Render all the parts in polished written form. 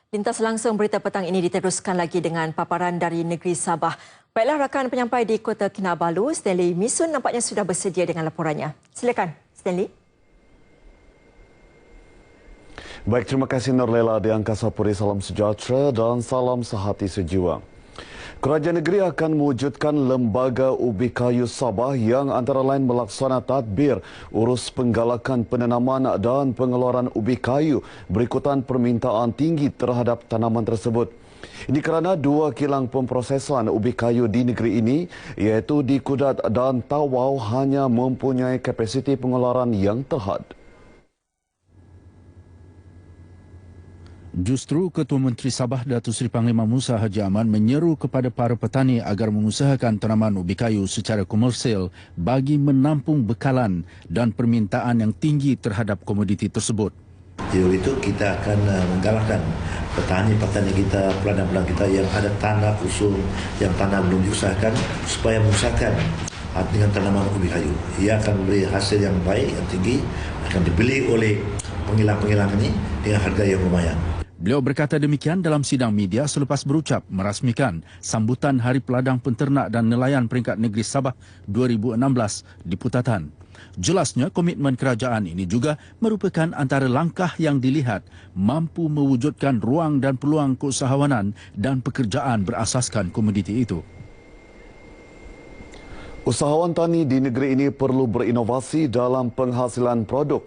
Lintas langsung berita petang ini diteruskan lagi dengan paparan dari negeri Sabah. Baiklah rakan penyampai di Kota Kinabalu, Stanley Misun nampaknya sudah bersedia dengan laporannya. Silakan, Stanley. Baik, terima kasih Norlela di Angkasa Puri. Salam sejahtera dan salam sehati sejiwa. Kerajaan negeri akan mewujudkan Lembaga Ubi Kayu Sabah yang antara lain melaksana tadbir urus penggalakan penanaman dan pengeluaran ubi kayu berikutan permintaan tinggi terhadap tanaman tersebut. Ini kerana dua kilang pemprosesan ubi kayu di negeri ini iaitu di Kudat dan Tawau hanya mempunyai kapasiti pengeluaran yang terhad. Justru Ketua Menteri Sabah Datuk Seri Panglima Musa Haji Aman menyeru kepada para petani agar mengusahakan tanaman ubi kayu secara komersial bagi menampung bekalan dan permintaan yang tinggi terhadap komoditi tersebut. Jadi itu kita akan menggalakkan petani-petani kita, peladang-peladang kita yang ada tanah kosong, yang tanah belum diusahakan supaya mengusahakan dengan tanaman ubi kayu. Ia akan memberi hasil yang baik, yang tinggi, akan dibeli oleh pengilang-pengilang ini dengan harga yang lumayan. Beliau berkata demikian dalam sidang media selepas berucap merasmikan sambutan Hari Peladang Penternak dan Nelayan Peringkat Negeri Sabah 2016 di Putatan. Jelasnya komitmen kerajaan ini juga merupakan antara langkah yang dilihat mampu mewujudkan ruang dan peluang keusahawanan dan pekerjaan berasaskan komoditi itu. Usahawan tani di negeri ini perlu berinovasi dalam penghasilan produk,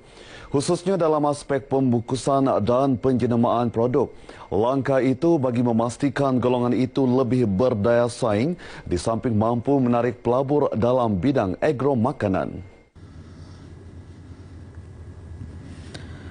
khususnya dalam aspek pembungkusan dan penjenemaan produk. Langkah itu bagi memastikan golongan itu lebih berdaya saing di samping mampu menarik pelabur dalam bidang agro makanan.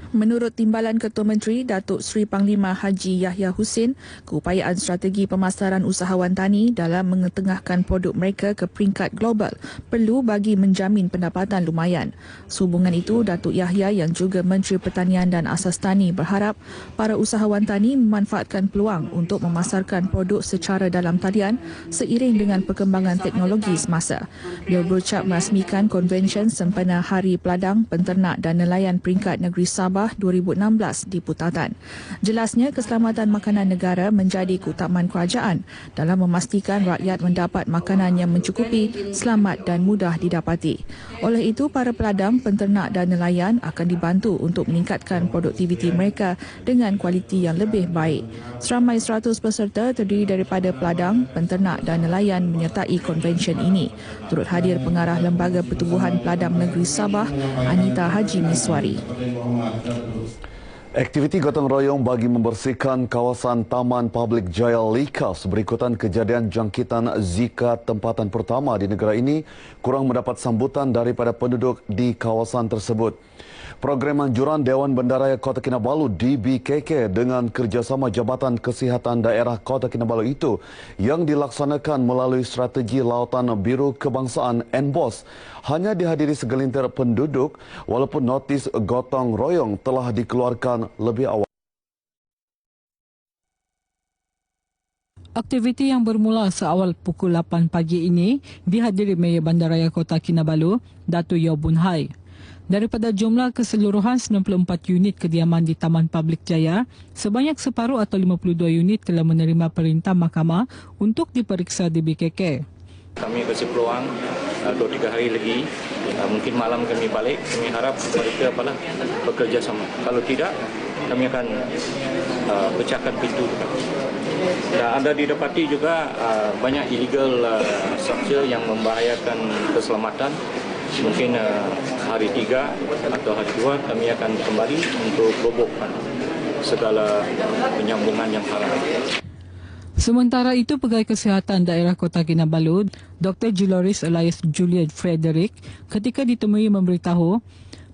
Menurut Timbalan Ketua Menteri Datuk Seri Panglima Haji Yahya Hussein, keupayaan strategi pemasaran usahawan tani dalam mengetengahkan produk mereka ke peringkat global perlu bagi menjamin pendapatan lumayan. Sehubungan itu, Datuk Yahya yang juga Menteri Pertanian dan Asas Tani berharap para usahawan tani memanfaatkan peluang untuk memasarkan produk secara dalam talian seiring dengan perkembangan teknologi semasa. Beliau berucap merasmikan konvensyen sempena Hari Peladang, Penternak dan Nelayan Peringkat Negeri Sabah 2016 di Putatan. Jelasnya, keselamatan makanan negara menjadi keutamaan kerajaan dalam memastikan rakyat mendapat makanan yang mencukupi, selamat dan mudah didapati. Oleh itu, para peladang, penternak dan nelayan akan dibantu untuk meningkatkan produktiviti mereka dengan kualiti yang lebih baik. Seramai 100 peserta terdiri daripada peladang, penternak dan nelayan menyertai konvensyen ini. Turut hadir pengarah Lembaga Pertubuhan Peladang Negeri Sabah, Anita Haji Miswari. Aktiviti gotong royong bagi membersihkan kawasan Taman Publik Jaya Likas berikutan kejadian jangkitan Zika tempatan pertama di negara ini kurang mendapat sambutan daripada penduduk di kawasan tersebut. Program anjuran Dewan Bandaraya Kota Kinabalu DBKK dengan kerjasama Jabatan Kesihatan Daerah Kota Kinabalu itu yang dilaksanakan melalui strategi Lautan Biru Kebangsaan NBOS hanya dihadiri segelintir penduduk walaupun notis gotong royong telah dikeluarkan lebih awal. Aktiviti yang bermula seawal pukul 8 pagi ini dihadiri Mayor Bandaraya Kota Kinabalu, Datuk Yeo Boon Hai. Daripada jumlah keseluruhan 94 unit kediaman di Taman Publik Jaya, sebanyak separuh atau 52 unit telah menerima perintah mahkamah untuk diperiksa di BKK. Kami kasih peluang 2-3 hari lagi, mungkin malam kami balik. Kami harap mereka bekerja sama. Kalau tidak, kami akan pecahkan pintu. Dan anda didapati juga banyak illegal structure yang membahayakan keselamatan. Mungkin hari 3 atau hari 2 kami akan kembali untuk robohkan segala penyambungan yang halang. Sementara itu, Pegawai Kesihatan Daerah Kota Kinabalu, Dr. Juloris Elias Juliet Frederick, ketika ditemui memberitahu,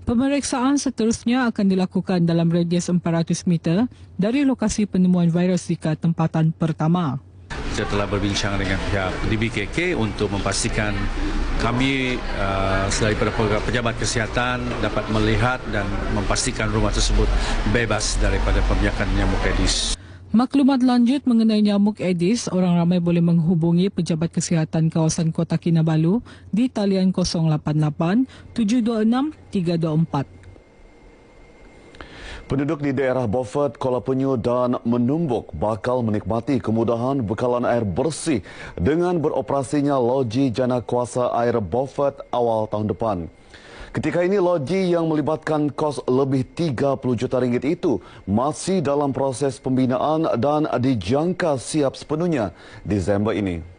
pemeriksaan seterusnya akan dilakukan dalam radius 400 meter dari lokasi penemuan virus Zika tempatan pertama. Saya telah berbincang dengan pihak DBKK untuk memastikan kami daripada pejabat kesihatan dapat melihat dan memastikan rumah tersebut bebas daripada pembiakan nyamuk Aedes. Maklumat lanjut mengenai nyamuk Aedes, orang ramai boleh menghubungi Pejabat Kesihatan Kawasan Kota Kinabalu di talian 088 726 324. Penduduk di daerah Beaufort, Kuala Penyu dan Menumbuk bakal menikmati kemudahan bekalan air bersih dengan beroperasinya loji jana kuasa air Beaufort awal tahun depan. Ketika ini, loji yang melibatkan kos lebih 30 juta ringgit itu masih dalam proses pembinaan dan dijangka siap sepenuhnya Disember ini.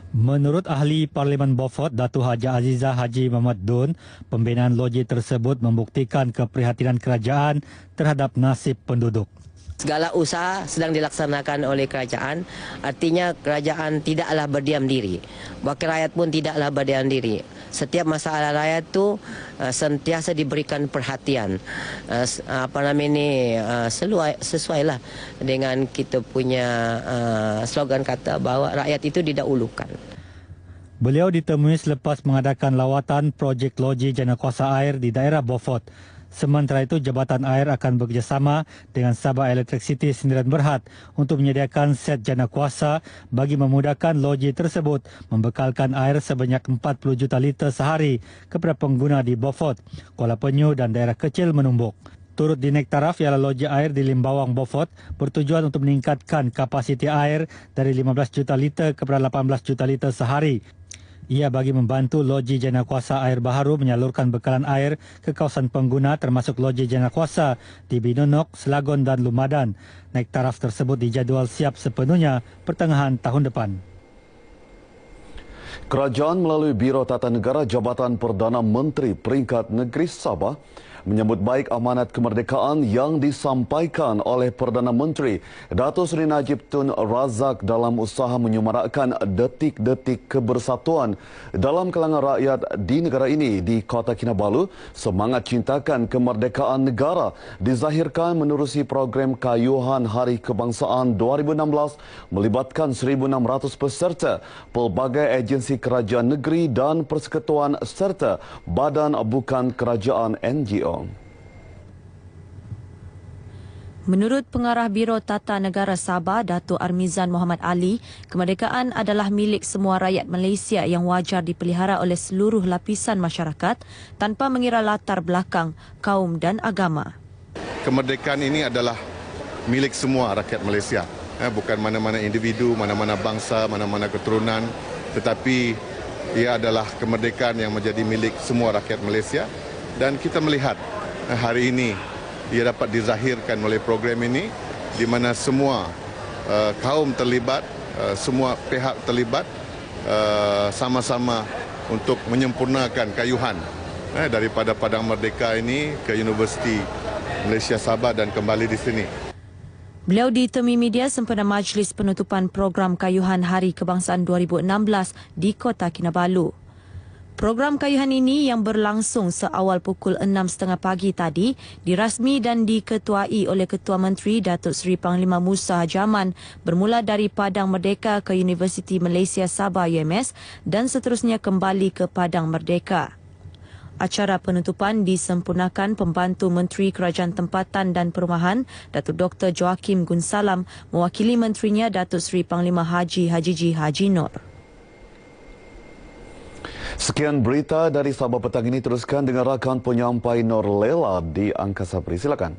Menurut ahli Parlimen Beaufort, Datuk Haji Azizah Haji Muhammad Dun, pembinaan loji tersebut membuktikan keprihatinan kerajaan terhadap nasib penduduk. Segala usaha sedang dilaksanakan oleh kerajaan, artinya kerajaan tidaklah berdiam diri. Wakil rakyat pun tidaklah berdiam diri. Setiap masalah rakyat itu sentiasa diberikan perhatian. Sesuailah dengan kita punya slogan kata bahawa rakyat itu didahulukan. Beliau ditemui selepas mengadakan lawatan projek loji jana kuasa air di daerah Beaufort. Sementara itu, Jabatan Air akan bekerjasama dengan Sabah Electricity Sdn Bhd untuk menyediakan set jana kuasa bagi memudahkan loji tersebut membekalkan air sebanyak 40 juta liter sehari kepada pengguna di Beaufort, Kuala Penyu dan daerah kecil Menumbuk. Turut dinaik taraf ialah loji air di Limbawang Beaufort bertujuan untuk meningkatkan kapasiti air dari 15 juta liter kepada 18 juta liter sehari. Ia bagi membantu loji jana kuasa air baharu menyalurkan bekalan air ke kawasan pengguna termasuk loji jana kuasa di Binonok, Selagon dan Lumadan. Naik taraf tersebut dijadual siap sepenuhnya pertengahan tahun depan. Kerajaan melalui Biro Tata Negara Jabatan Perdana Menteri Peringkat Negeri Sabah menyambut baik amanat kemerdekaan yang disampaikan oleh Perdana Menteri Datuk Seri Najib Tun Razak dalam usaha menyemarakkan detik-detik kebersatuan dalam kalangan rakyat di negara ini. Di Kota Kinabalu, semangat cintakan kemerdekaan negara dizahirkan menerusi program Kayuhan Hari Kebangsaan 2016 melibatkan 1,600 peserta, pelbagai agensi kerajaan negeri dan persekutuan serta badan bukan kerajaan NGO. Menurut Pengarah Biro Tata Negara Sabah, Datuk Armizan Muhammad Ali, kemerdekaan adalah milik semua rakyat Malaysia yang wajar dipelihara oleh seluruh lapisan masyarakat tanpa mengira latar belakang, kaum dan agama. Kemerdekaan ini adalah milik semua rakyat Malaysia. Bukan mana-mana individu, mana-mana bangsa, mana-mana keturunan, tetapi ia adalah kemerdekaan yang menjadi milik semua rakyat Malaysia. Dan kita melihat hari ini ia dapat dizahirkan oleh program ini di mana semua kaum terlibat, semua pihak terlibat sama-sama untuk menyempurnakan kayuhan daripada Padang Merdeka ini ke Universiti Malaysia Sabah dan kembali di sini. Beliau ditemui media sempena majlis penutupan program Kayuhan Hari Kebangsaan 2016 di Kota Kinabalu. Program kayuhan ini yang berlangsung seawal pukul 6.30 pagi tadi dirasmi dan diketuai oleh Ketua Menteri Datuk Seri Panglima Musa Hajaman bermula dari Padang Merdeka ke Universiti Malaysia Sabah UMS dan seterusnya kembali ke Padang Merdeka. Acara penutupan disempurnakan Pembantu Menteri Kerajaan Tempatan dan Perumahan Datuk Dr. Joakim Gunsalam mewakili menterinya Datuk Seri Panglima Haji Hajiji Haji Nur. Sekian berita dari Sabah petang ini, teruskan dengan rakan penyampai Nur Lela di Angkasa Peri. Silakan.